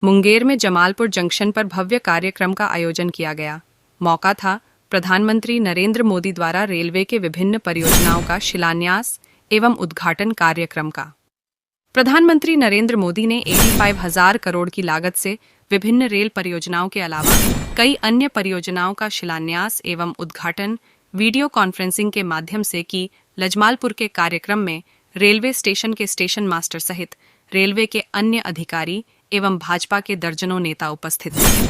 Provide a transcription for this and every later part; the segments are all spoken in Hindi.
मुंगेर में जमालपुर जंक्शन पर भव्य कार्यक्रम का आयोजन किया गया। मौका था प्रधानमंत्री नरेंद्र मोदी द्वारा रेलवे के विभिन्न परियोजनाओं का शिलान्यास एवं उद्घाटन कार्यक्रम का। प्रधानमंत्री नरेंद्र मोदी ने 85,000 करोड़ की लागत से विभिन्न रेल परियोजनाओं के अलावा कई अन्य परियोजनाओं का शिलान्यास एवं उद्घाटन वीडियो कॉन्फ्रेंसिंग के माध्यम से की। जमालपुर के कार्यक्रम में रेलवे स्टेशन के स्टेशन मास्टर सहित रेलवे के अन्य अधिकारी एवं भाजपा के दर्जनों नेता उपस्थित थे।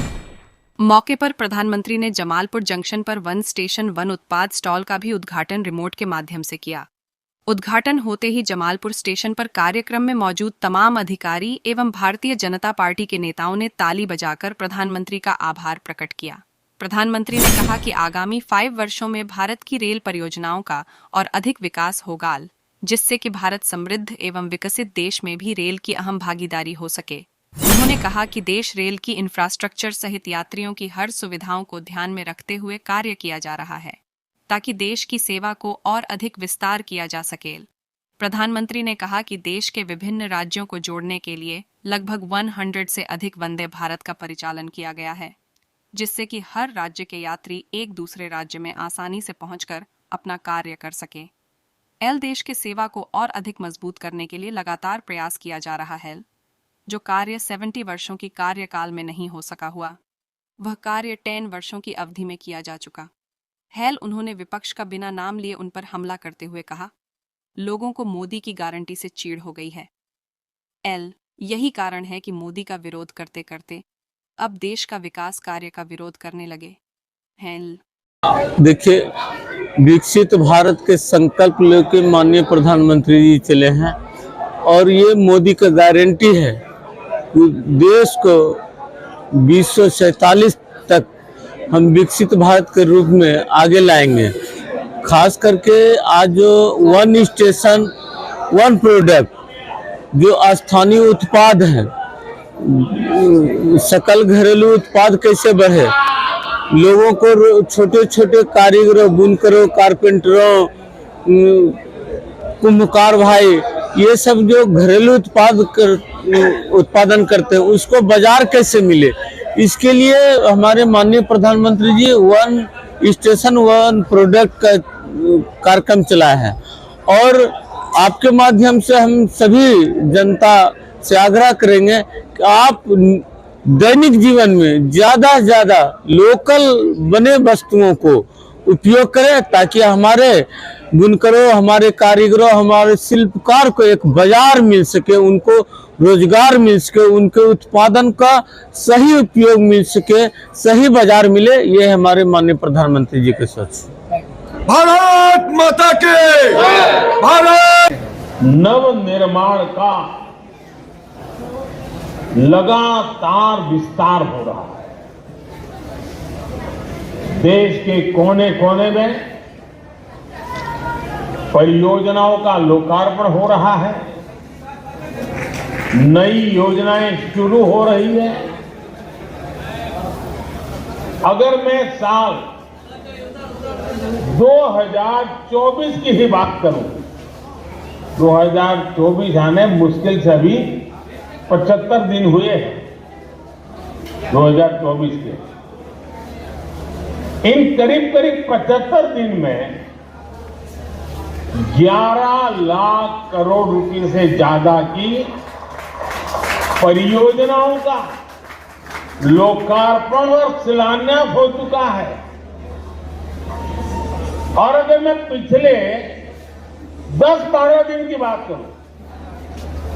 मौके पर प्रधानमंत्री ने जमालपुर जंक्शन पर वन स्टेशन वन उत्पाद स्टॉल का भी उद्घाटन रिमोट के माध्यम से किया। उद्घाटन होते ही जमालपुर स्टेशन पर कार्यक्रम में मौजूद तमाम अधिकारी एवं भारतीय जनता पार्टी के नेताओं ने ताली बजाकर प्रधानमंत्री का आभार प्रकट किया। प्रधानमंत्री ने कहा कि आगामी 5 वर्षों में भारत की रेल परियोजनाओं का और अधिक विकास होगा, जिससे कि भारत समृद्ध एवं विकसित देश में भी रेल की अहम भागीदारी हो सके। उन्होंने कहा कि देश रेल की इंफ्रास्ट्रक्चर सहित यात्रियों की हर सुविधाओं को ध्यान में रखते हुए कार्य किया जा रहा है, ताकि देश की सेवा को और अधिक विस्तार किया जा सके। प्रधानमंत्री ने कहा कि देश के विभिन्न राज्यों को जोड़ने के लिए लगभग 100 से अधिक वंदे भारत का परिचालन किया गया है, जिससे कि हर राज्य के यात्री एक दूसरे राज्य में आसानी से पहुंचकर अपना कार्य कर सके। देश के सेवा को और अधिक मजबूत करने के लिए लगातार प्रयास किया जा रहा है। जो कार्य 70 वर्षों की कार्यकाल में नहीं हो सका हुआ, वह कार्य 10 वर्षों की अवधि में किया जा चुका है। उन्होंने विपक्ष का बिना नाम लिए उन पर हमला करते हुए कहा, लोगों को मोदी की गारंटी से चीड़ हो गई है। यही कारण है कि मोदी का विरोध करते करते अब देश का विकास कार्य का विरोध करने लगे हैं। देखिए, विकसित भारत के संकल्प लेके माननीय प्रधानमंत्री जी चले हैं और ये मोदी का गारंटी है कि देश को 2047 तक हम विकसित भारत के रूप में आगे लाएंगे। खास करके आज जो वन स्टेशन वन प्रोडक्ट जो स्थानीय उत्पाद हैं, सकल घरेलू उत्पाद कैसे बढ़े, लोगों को छोटे छोटे कारीगरों, बुनकरों, कारपेंटरों, कुम्भकार भाई, ये सब जो घरेलू उत्पादन करते हैं उसको बाजार कैसे मिले, इसके लिए हमारे माननीय प्रधानमंत्री जी वन स्टेशन वन प्रोडक्ट का कार्यक्रम चलाया है। और आपके माध्यम से हम सभी जनता से आग्रह करेंगे कि आप दैनिक जीवन में ज्यादा से ज्यादा लोकल बने वस्तुओं को उपयोग करें, ताकि हमारे बुनकरों, हमारे कारीगरों, हमारे शिल्पकार को एक बाजार मिल सके, उनको रोजगार मिल सके, उनके उत्पादन का सही उपयोग मिल सके, सही बाजार मिले। ये हमारे माननीय प्रधानमंत्री जी के सोच। भारत माता के भारत नव निर्माण का लगातार विस्तार हो रहा है। देश के कोने कोने में परियोजनाओं का लोकार्पण हो रहा है, नई योजनाएं शुरू हो रही है। अगर मैं साल 2024 की ही बात करूं, 2024 आने मुश्किल से अभी 75 दिन हुए हैं 2024 के। इन करीब करीब 75 दिन में 11 लाख करोड़ रुपए से ज्यादा की परियोजनाओं का लोकार्पण और शिलान्यास हो चुका है। और अगर मैं पिछले 10-12 दिन की बात करूं,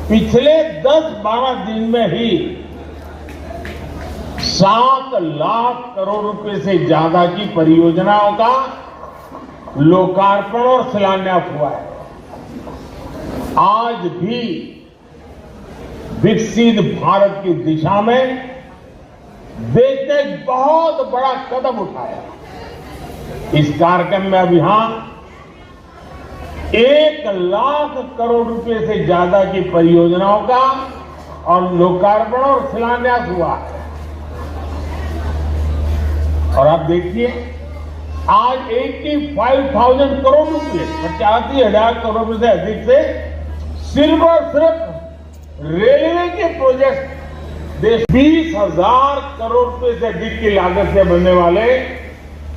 पिछले 10-12 दिन में ही 7 लाख करोड़ रुपए से ज्यादा की परियोजनाओं का लोकार्पण और शिलान्यास हुआ है। आज भी विकसित भारत की दिशा में देश ने एक बहुत बड़ा कदम उठाया। इस कार्यक्रम में अब यहां 1 लाख करोड़ रुपए से ज्यादा की परियोजनाओं का और लोकार्पण और शिलान्यास हुआ है। और आप देखिए, आज 85,000 करोड़ रुपए, 85,000 करोड़ रुपए से अधिक से सिर्फ और सिर्फ रेलवे के प्रोजेक्ट देश 20,000 करोड़ रुपए से अधिक की लागत से बनने वाले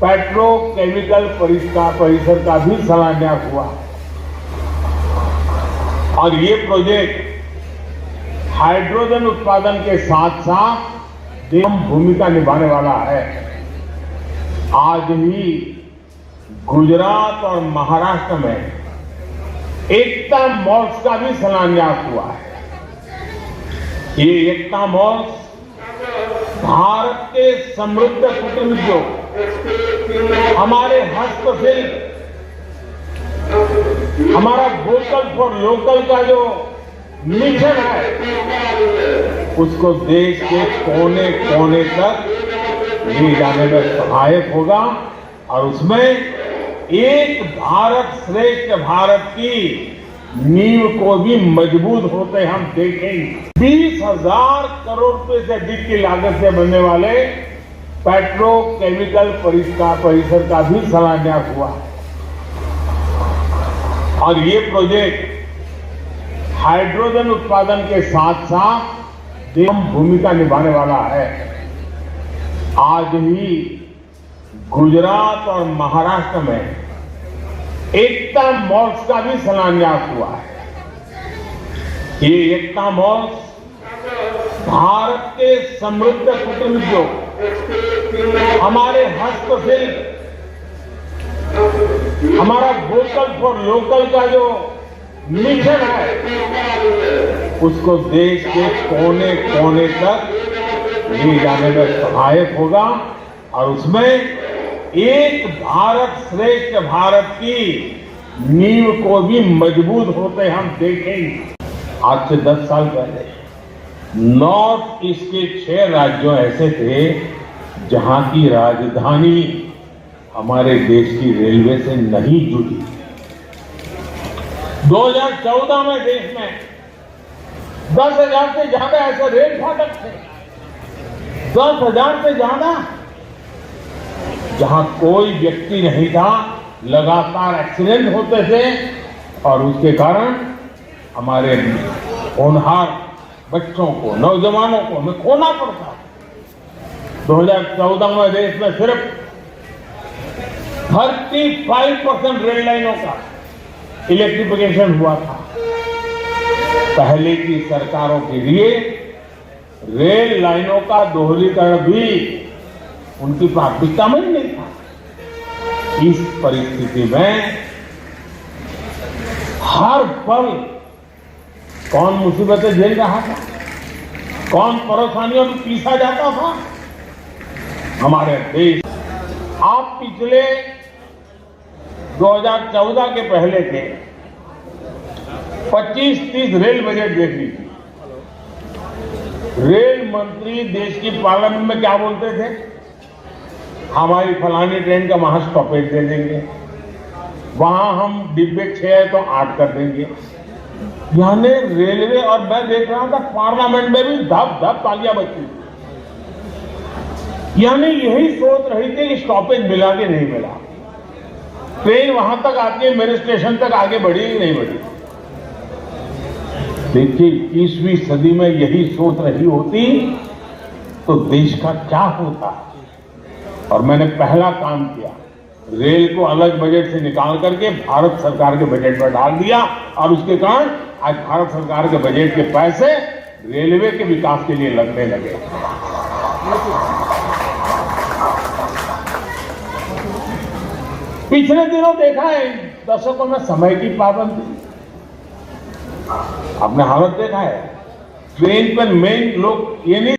पेट्रोकेमिकल परिसर का भी शिलान्यास हुआ और ये प्रोजेक्ट हाइड्रोजन उत्पादन के साथ साथ अहम भूमिका निभाने वाला है। आज ही गुजरात और महाराष्ट्र में एकता मॉल्स का भी शिलान्यास हुआ है। ये एकता मॉल्स भारत के समृद्ध कुटीर उद्योग, हमारे हस्तशिल्प, हमारा वोकल फॉर लोकल का जो मिशन है, उसको देश के कोने कोने तक ले जाने में सहायक होगा और उसमें एक भारत श्रेष्ठ भारत की नींव को भी मजबूत होते हम देखेंगे। 20,000 करोड़ रुपए से अधिक की लागत से बनने वाले पेट्रोकेमिकल परिसर का भी शिलान्यास हुआ और ये प्रोजेक्ट हाइड्रोजन उत्पादन के साथ साथ अहम भूमिका निभाने वाला है। आज ही गुजरात और महाराष्ट्र में एकता मॉल्स का भी शिलान्यास हुआ है। ये एकता मॉल्स भारत के समृद्ध कुटीर उद्योग, हमारे हस्तशिल्प, हमारा वोकल फॉर लोकल का जो मिशन है, उसको देश के कोने कोने तक ले जाने में सहायक होगा और उसमें एक भारत श्रेष्ठ भारत की नींव को भी मजबूत होते हम देखेंगे। आज से 10 साल पहले नॉर्थ ईस्ट के 6 राज्यों ऐसे थे जहां की राजधानी हमारे देश की रेलवे से नहीं जुड़ी। 2014 में देश में 10,000 से ज्यादा ऐसे रेल फाटक थे, 10,000 से ज्यादा, जहां कोई व्यक्ति नहीं था, लगातार एक्सीडेंट होते थे और उसके कारण हमारे होनहार बच्चों को, नौजवानों को हमें खोना पड़ता। 2014 में देश में सिर्फ 35% रेल लाइनों का इलेक्ट्रिफिकेशन हुआ था। पहले की सरकारों के लिए रेल लाइनों का दोहरीकरण भी उनकी प्राथमिकता में नहीं था। इस परिस्थिति में हर पल कौन मुसीबतें झेल रहा था, कौन परेशानियों में पीसा जाता था, हमारे देश। आप पिछले 2014 के पहले के 25-30 रेल बजट देख लीजिए। रेल मंत्री देश की पार्लियामेंट में क्या बोलते थे? हमारी फलानी ट्रेन का वहां स्टॉपेज दे देंगे, वहां हम डिब्बे 6 है तो 8 कर देंगे। यानी रेलवे, और मैं देख रहा था पार्लियामेंट में भी धप धप तालियां बजती, यानी यही सोच रही थी कि स्टॉपेज मिला कि नहीं मिला, ट्रेन वहां तक आती है, मेरे स्टेशन तक आगे बढ़ी कि नहीं बढ़ी। देखिए 21वीं सदी में यही सोच रही होती तो देश का क्या होता। और मैंने पहला काम किया, रेल को अलग बजट से निकाल करके भारत सरकार के बजट में डाल दिया और उसके कारण आज भारत सरकार के बजट के पैसे रेलवे के विकास के लिए लगने लगे। पिछले दिनों देखा है दशकों में समय की पाबंदी, आपने हालत देखा है, ट्रेन पर मेन लोग ये नहीं